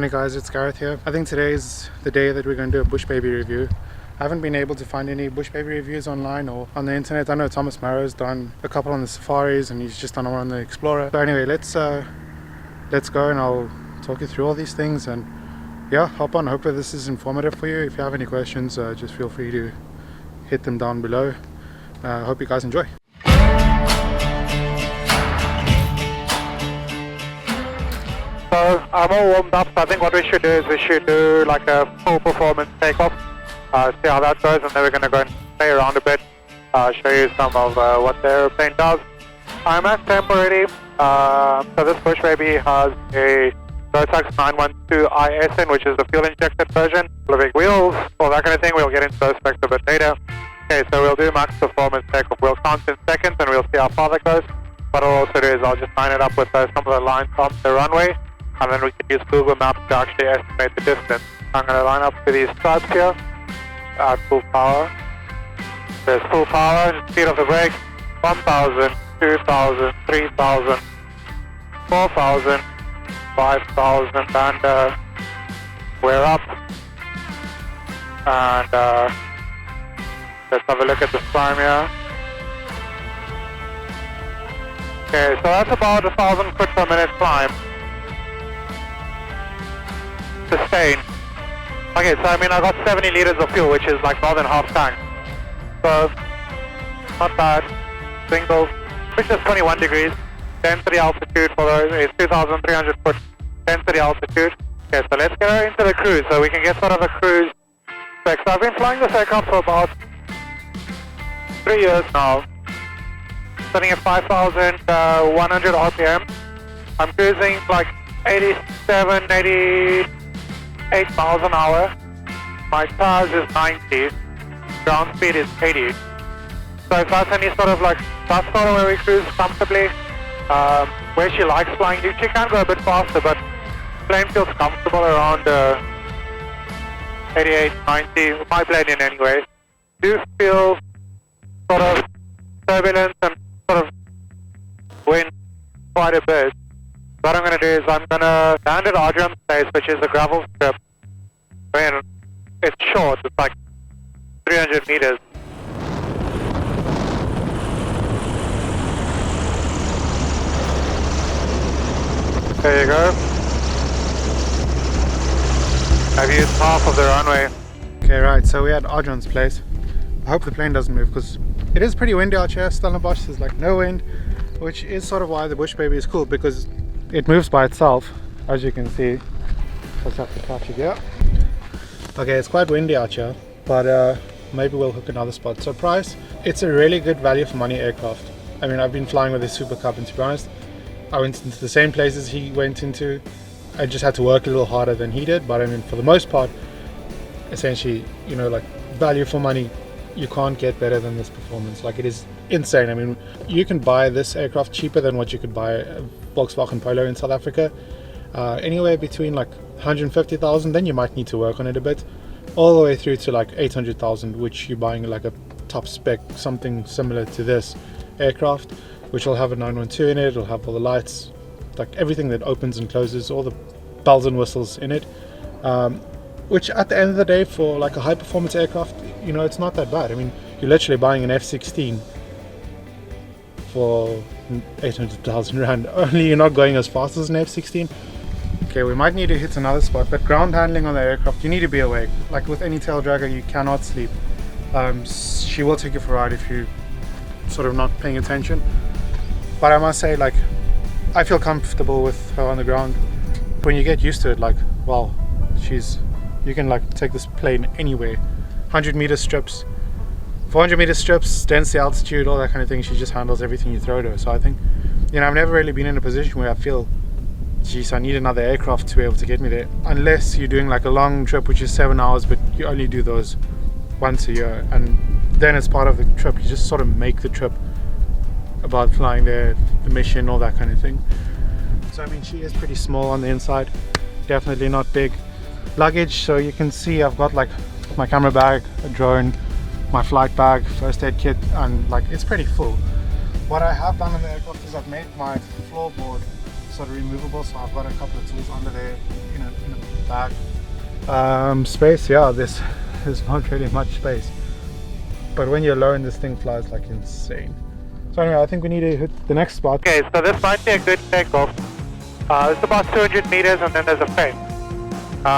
Morning guys, it's Gareth here. I think today is the day that we're going to do a Bushbaby review. I haven't been able to find any Bushbaby reviews online or on the internet. I know Thomas Marrow's done a couple on the Safaris and he's just done one on the Explorer. So anyway, let's go and I'll talk you through all these things and yeah, hop on. Hopefully this is informative for you. If you have any questions, just feel free to hit them down below. I hope you guys enjoy. So I'm all warmed up, so I think what we should do is we should do like a full performance takeoff, see how that goes, and then we're going to go and play around a bit, show you some of what the aeroplane does. I'm at temp already, so this Bushbaby has a Rotax 912 ISN, which is the fuel injected version, full of big wheels, all that kind of thing. We'll get into those specs a bit later. Okay, so we'll do max performance takeoff. We'll count in seconds and we'll see how far that goes. What I'll also do is I'll just line it up with some of the lines on the runway, and then we can use Google Maps to actually estimate the distance. I'm going to line up to these stripes here at full power. There's full power, speed of the brake, 1,000, 2,000, 3,000, 4,000, 5,000, and we're up. And let's have a look at the climb here. Okay, so that's about 1,000 foot per minute climb. Sustain. Okay, so I mean I got 70 liters of fuel, which is like more than half tank. So, not bad. Single, which is 21 degrees. Density altitude for those is 2,300 foot density altitude. Okay, so let's get into the cruise so we can get sort of a cruise spec. So I've been flying this aircraft for about 3 years now. Sitting at 5,100 RPM. I'm cruising like 87, 88 miles an hour. My tires is 90. Ground speed is 80. So if that's any sort of like, that's sort of where we cruise comfortably. Where she likes flying, she can go a bit faster, but plane feels comfortable around 88, 90, my plane in anyway. Do feel sort of turbulence and sort of wind quite a bit. What I'm going to do is I'm going to land at Adrian Place, which is a gravel strip. I mean, it's short, it's like 300 meters. There you go. I've used half of the runway. Okay, right, so we're at Adrian's Place. I hope the plane doesn't move because it is pretty windy out here. Stellenbosch, there's like no wind, which is sort of why the Bushbaby is cool, because it moves by itself, as you can see. Just have to catch it here. Okay, it's quite windy out here, but maybe we'll hook another spot. So price, it's a really good value for money aircraft. I mean, I've been flying with this Super Cub, and to be honest, I went into the same places he went into. I just had to work a little harder than he did, but I mean, for the most part, essentially, you know, like value for money, you can't get better than this performance. Like, it is insane. I mean, you can buy this aircraft cheaper than what you could buy a Volkswagen Polo in South Africa. Anywhere between like 150,000, then you might need to work on it a bit, all the way through to like 800,000, which you're buying like a top spec, something similar to this aircraft, which will have a 912 in it. It'll have all the lights, like everything that opens and closes, all the bells and whistles in it, which at the end of the day, for like a high performance aircraft, you know, it's not that bad. I mean, you're literally buying an F-16 for 800,000 rand, only you're not going as fast as an F-16. Okay, we might need to hit another spot, but ground handling on the aircraft, you need to be awake. Like with any tail dragger, you cannot sleep. She will take you for a ride if you sort of not paying attention. But I must say, like, I feel comfortable with her on the ground. When you get used to it, like, well, you can like take this plane anywhere. 100 meter strips, 400 meter strips, density, altitude, all that kind of thing. She just handles everything you throw to her. So I think, you know, I've never really been in a position where I feel, geez, I need another aircraft to be able to get me there. Unless you're doing like a long trip, which is 7 hours, but you only do those once a year. And then as part of the trip, you just sort of make the trip about flying there, the mission, all that kind of thing. So I mean, she is pretty small on the inside, definitely not big. Luggage, so you can see I've got like my camera bag, a drone, my flight bag, first aid kit, and like it's pretty full. What I have done on the aircraft is I've made my floorboard sort of removable, so I've got a couple of tools under there in a back. Space, yeah, there's not really much space. But when you're alone, this thing flies like insane. So anyway, I think we need to hit the next spot. Okay, so this might be a good takeoff. It's about 200 meters and then there's a fence.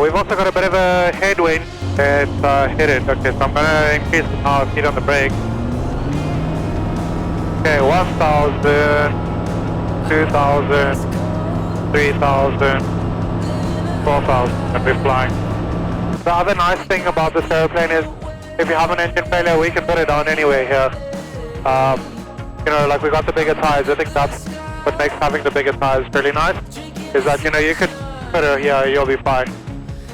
We've also got a bit of a headwind that hit it. Okay, so I'm going to increase the power speed on the brake. Okay, 1,000, 2,000, 3,000, 4,000, and we're flying. The other nice thing about this airplane is if you have an engine failure, we can put it down anyway here. You know, like we got the bigger tires. I think that's what makes having the bigger tires really nice, is that, you know, you could put it here, you'll be fine.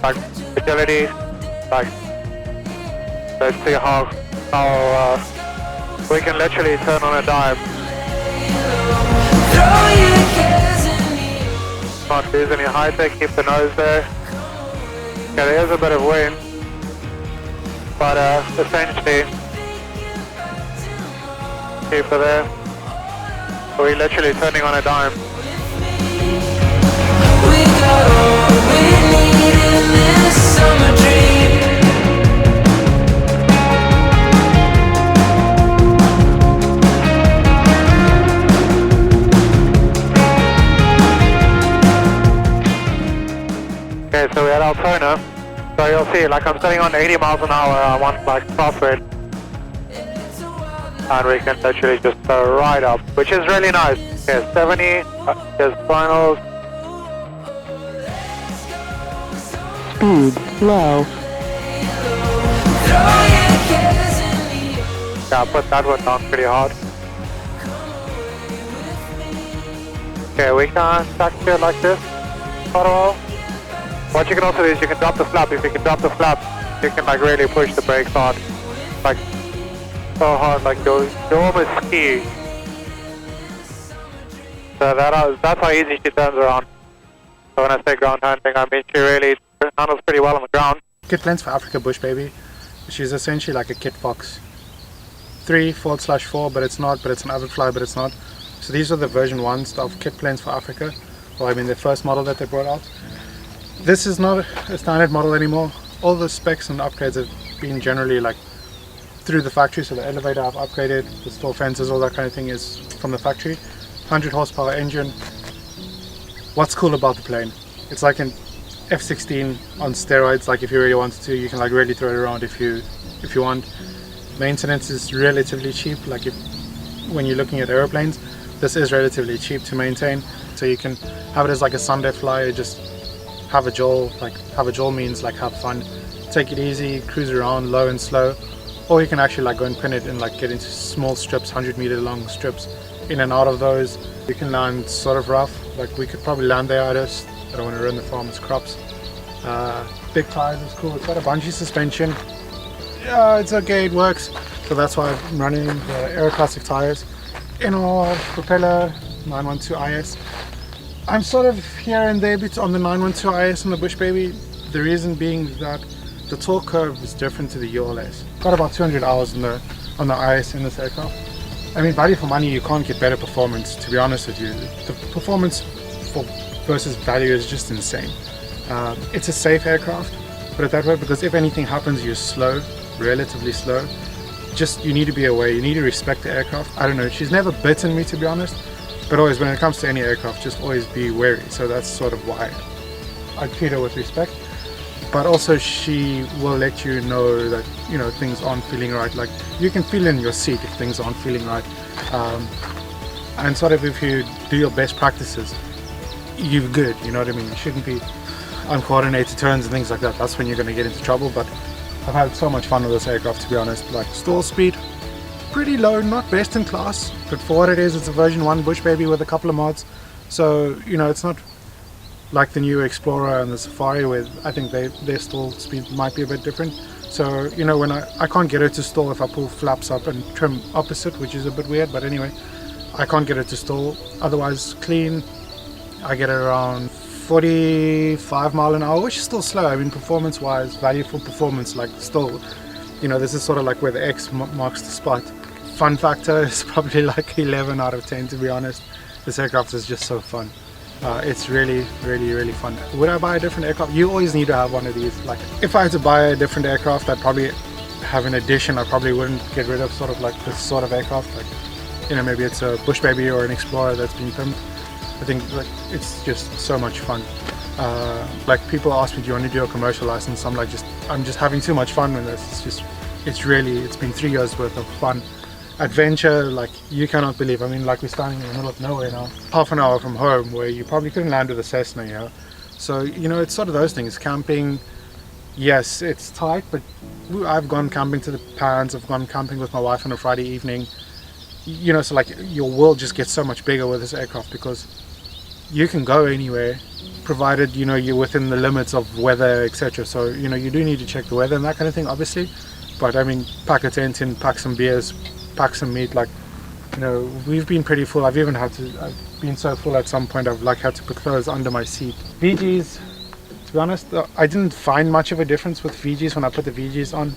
Like agility, like let's see how we can literally turn on a dime. Not lose any height there, keep the nose there. Yeah, there is a bit of wind, but essentially keep it there. We're literally turning on a dime. We got all we need in this summer dream. Okay, so we're at Altona. So you'll see, like I'm sitting on 80 miles an hour. I want like crosswind. And we can literally just go right up, which is really nice. Okay, 70, here's finals. Speed low. Yeah, I put that one down pretty hard. Okay, we can taxi it like this for a while. What you can also do is you can drop the flap. If you can drop the flap, you can like really push the brakes hard. Like so hard, like you're almost ski. So that's how easy she turns around. So when I say ground handling, I mean she really handles pretty well on the ground. Kitplanes for Africa Bushbaby. She's essentially like a Kit Fox 3/4/4, but it's not. But it's an avid fly, but it's not. So these are the version 1s of Kitplanes for Africa. Well, I mean the first model that they brought out. This is not a standard model anymore. All the specs and upgrades have been generally like through the factory. So the elevator I've upgraded, the STOL fences, all that kind of thing is from the factory. 100 horsepower engine. What's cool about the plane? It's like an F-16 on steroids. Like if you really wanted to, you can like really throw it around if you want. Maintenance is relatively cheap. Like when you're looking at aeroplanes, this is relatively cheap to maintain. So you can have it as like a Sunday flyer, just have a jolt. Like have a jolt means like have fun, take it easy, cruise around low and slow. Or you can actually like go and pin it and like get into small strips, 100-meter long strips, in and out of those. You can land sort of rough. Like we could probably land there. I don't want to ruin the farmers' crops. Big tires is cool. It's got a bungee suspension. Yeah, it's okay, it works. So that's why I'm running the Aero Classic tires. Inner propeller 912 IS. I'm sort of here and there on the 912 IS and the Bushbaby. The reason being that the torque curve is different to the ULS. Got about 200 hours on the IS in this aircraft. I mean, value for money, you can't get better performance, to be honest with you. The performance versus value is just insane. It's a safe aircraft, put it that way, because if anything happens, you're slow, relatively slow. Just, you need to be aware, you need to respect the aircraft. I don't know, she's never bitten me, to be honest, but always, when it comes to any aircraft, just always be wary. So that's sort of why I treat her with respect. But also she will let you know that, you know, things aren't feeling right. Like you can feel in your seat if things aren't feeling right. And sort of if you do your best practices, you're good, you know what I mean? You shouldn't be uncoordinated turns and things like that. That's when you're going to get into trouble. But I've had so much fun with this aircraft, to be honest. Like stall speed, pretty low, not best in class, but for what it is, it's a version 1 Bushbaby with a couple of mods. So, you know, it's not like the new Explorer and the Safari, where I think their stall speed might be a bit different. So, you know, when I can't get it to stall if I pull flaps up and trim opposite, which is a bit weird, but anyway, I can't get it to stall. Otherwise, clean, I get it around 45 mile an hour, which is still slow. I mean, performance wise, value for performance, like still, you know, this is sort of like where the X marks the spot. Fun factor is probably like 11 out of 10, to be honest. This aircraft is just so fun. It's really, really, really fun. Would I buy a different aircraft? You always need to have one of these. Like, if I had to buy a different aircraft, I'd probably have an addition. I probably wouldn't get rid of sort of like this sort of aircraft. Like, you know, maybe it's a Bushbaby or an Explorer that's been pimped. I think like it's just so much fun. Like, people ask me, do you want to do a commercial license? I'm just having too much fun with this. It's been 3 years worth of fun. Adventure, like, you cannot believe. I mean, like, we're standing in the middle of nowhere now, half an hour from home, where you probably couldn't land with a Cessna, you know. So, you know, it's sort of those things. Camping, yes, it's tight, but I've gone camping to the Pans, I've gone camping with my wife on a Friday evening, you know. So like, your world just gets so much bigger with this aircraft, because you can go anywhere, provided, you know, you're within the limits of weather, etc. So, you know, you do need to check the weather and that kind of thing, obviously. But I mean, pack a tent in, pack some beers, pack some meat. Like, you know, we've been pretty full. I've been so full at some point I've like had to put clothes under my seat. VGs, to be honest, I didn't find much of a difference with VGs when I put the VGs on.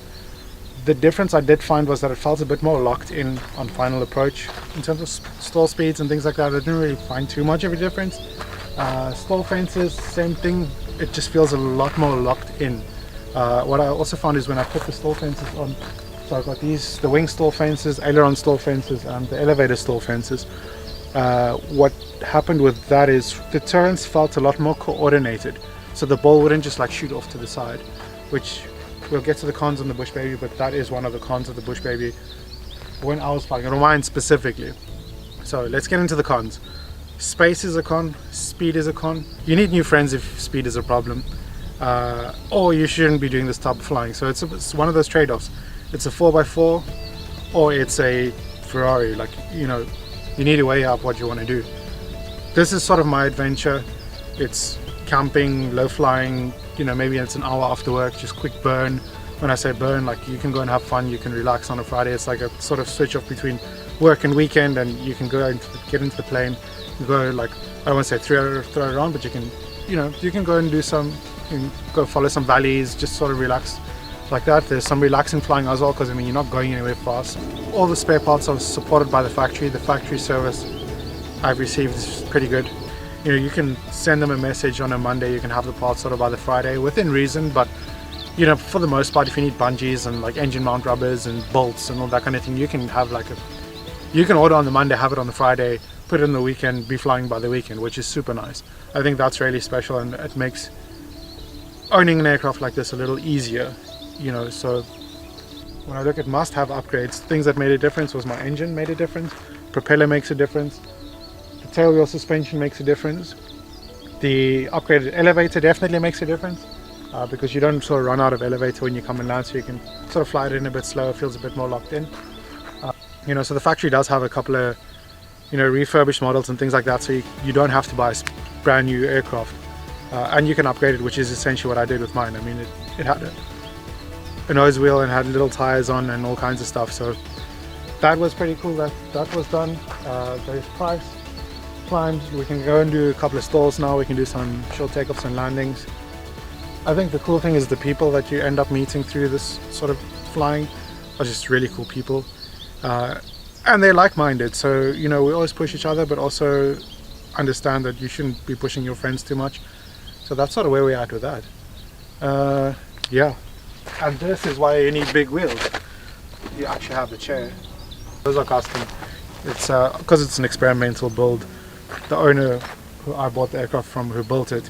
The difference I did find was that it felt a bit more locked in on final approach in terms of stall speeds and things like that. I didn't really find too much of a difference. Stall fences, same thing. It just feels a lot more locked in. What I also found is when I put the stall fences on, so I've got the wing stall fences, aileron stall fences, and the elevator stall fences. What happened with that is the turns felt a lot more coordinated, so the ball wouldn't just like shoot off to the side, which we'll get to the cons on the Bushbaby, but that is one of the cons of the Bushbaby when I was flying, and mine specifically. So let's get into the cons. Space is a con, speed is a con. You need new friends if speed is a problem, or you shouldn't be doing this type of flying. So it's one of those trade-offs. It's a 4x4 or it's a Ferrari. Like, you know, you need to weigh up what you want to do. This is sort of my adventure. It's camping, low flying, you know, maybe it's an hour after work, just quick burn. When I say burn, like, you can go and have fun, you can relax on a Friday. It's like a sort of switch off between work and weekend, and you can go and get into the plane, you go, like, I don't want to say throw it around, but you can, you know, you can go and do you can go follow some valleys, just sort of relax like that. There's some relaxing flying as well, because I mean, you're not going anywhere fast. All the spare parts are supported by the factory. The factory service I've received is pretty good. You know, you can send them a message on a Monday, you can have the parts sort of by the Friday, within reason. But you know, for the most part, if you need bungees and like engine mount rubbers and bolts and all that kind of thing, you can have you can order on the Monday, have it on the Friday, put it in the weekend, be flying by the weekend, which is super nice. I think that's really special, and it makes owning an aircraft like this a little easier, you know. So when I look at must-have upgrades, things that made a difference was my engine made a difference, propeller makes a difference, the tail wheel suspension makes a difference, the upgraded elevator definitely makes a difference, because you don't sort of run out of elevator when you come and land, so you can sort of fly it in a bit slower, feels a bit more locked in. You know, so the factory does have a couple of, you know, refurbished models and things like that, so you don't have to buy a brand new aircraft, and you can upgrade it, which is essentially what I did with mine. I mean, it had a nose wheel and had little tires on and all kinds of stuff, so that was pretty cool that was done. There's price climbed. We can go and do a couple of stalls now. We can do some short takeoffs and landings. I think the cool thing is the people that you end up meeting through this sort of flying are just really cool people, and they're like-minded. So, you know, we always push each other, but also understand that you shouldn't be pushing your friends too much. So that's sort of where we're at with that. Yeah, and this is why you need big wheels. You actually have the chair. Those are custom. It's because it's an experimental build. The owner who I bought the aircraft from, who built it,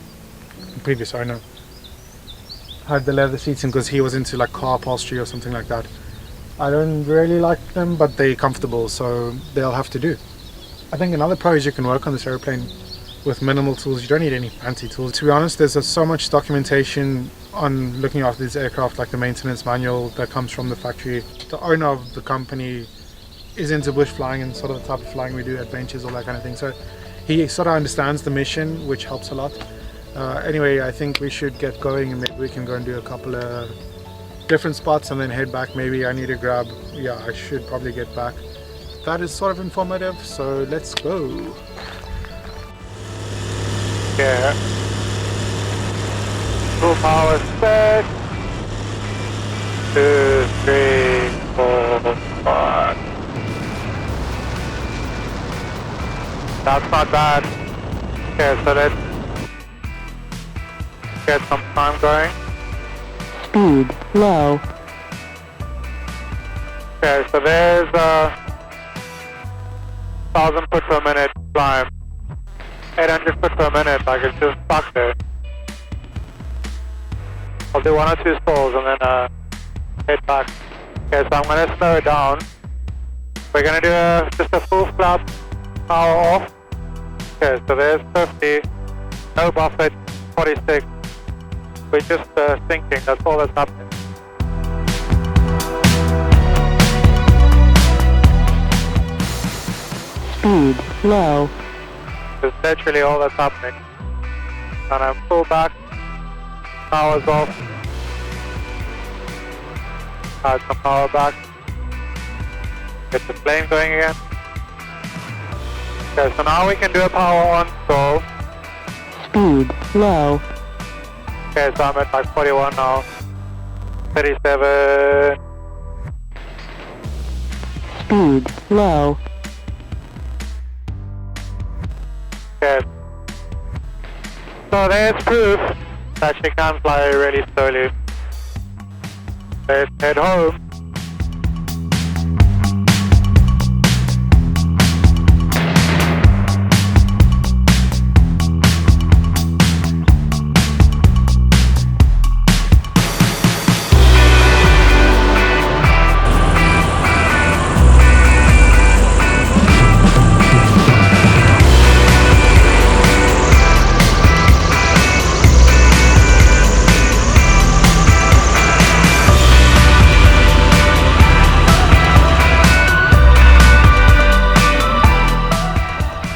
the previous owner, had the leather seats in because he was into like car upholstery or something like that. I don't really like them, but they're comfortable, so they'll have to do. I think another pro is you can work on this airplane with minimal tools. You don't need any fancy tools. To be honest, there's so much documentation on looking after this aircraft, like the maintenance manual that comes from the factory. The owner of the company is into bush flying and sort of the type of flying we do, adventures, all that kind of thing. So he sort of understands the mission, which helps a lot. Anyway, I think we should get going, and maybe we can go and do a couple of different spots and then head back. Maybe I need to grab, yeah, I should probably get back. That is sort of informative, so let's go. Yeah. Full power set. 2, 3, 4, 5. That's not bad. Okay, so let's get some time going. Speed low. Okay, so there's 1,000 foot per minute climb. 800 foot per minute, like it's just stuck there. I'll do 1 or 2 stalls and then head back. Okay, so I'm gonna slow it down. We're gonna do just a full flap power off. Okay, so there's 50, no buffet, 46. We're just sinking, that's all that's happening. Speed low. That's literally all that's happening. And I'm full back, power's off. Add some power back. Get the plane going again. Okay, so now we can do a power on stall. Speed low. Okay, so I'm at like 41 now. 37. Speed low. Okay. So there's proof that she can fly really slowly. Let's head home.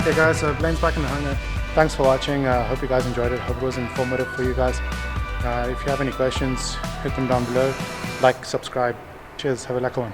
Hey guys, so plane's back in the hangar. Thanks for watching. Hope you guys enjoyed it. Hope it was informative for you guys. If you have any questions, hit them down below. Like, subscribe. Cheers. Have a lekker one.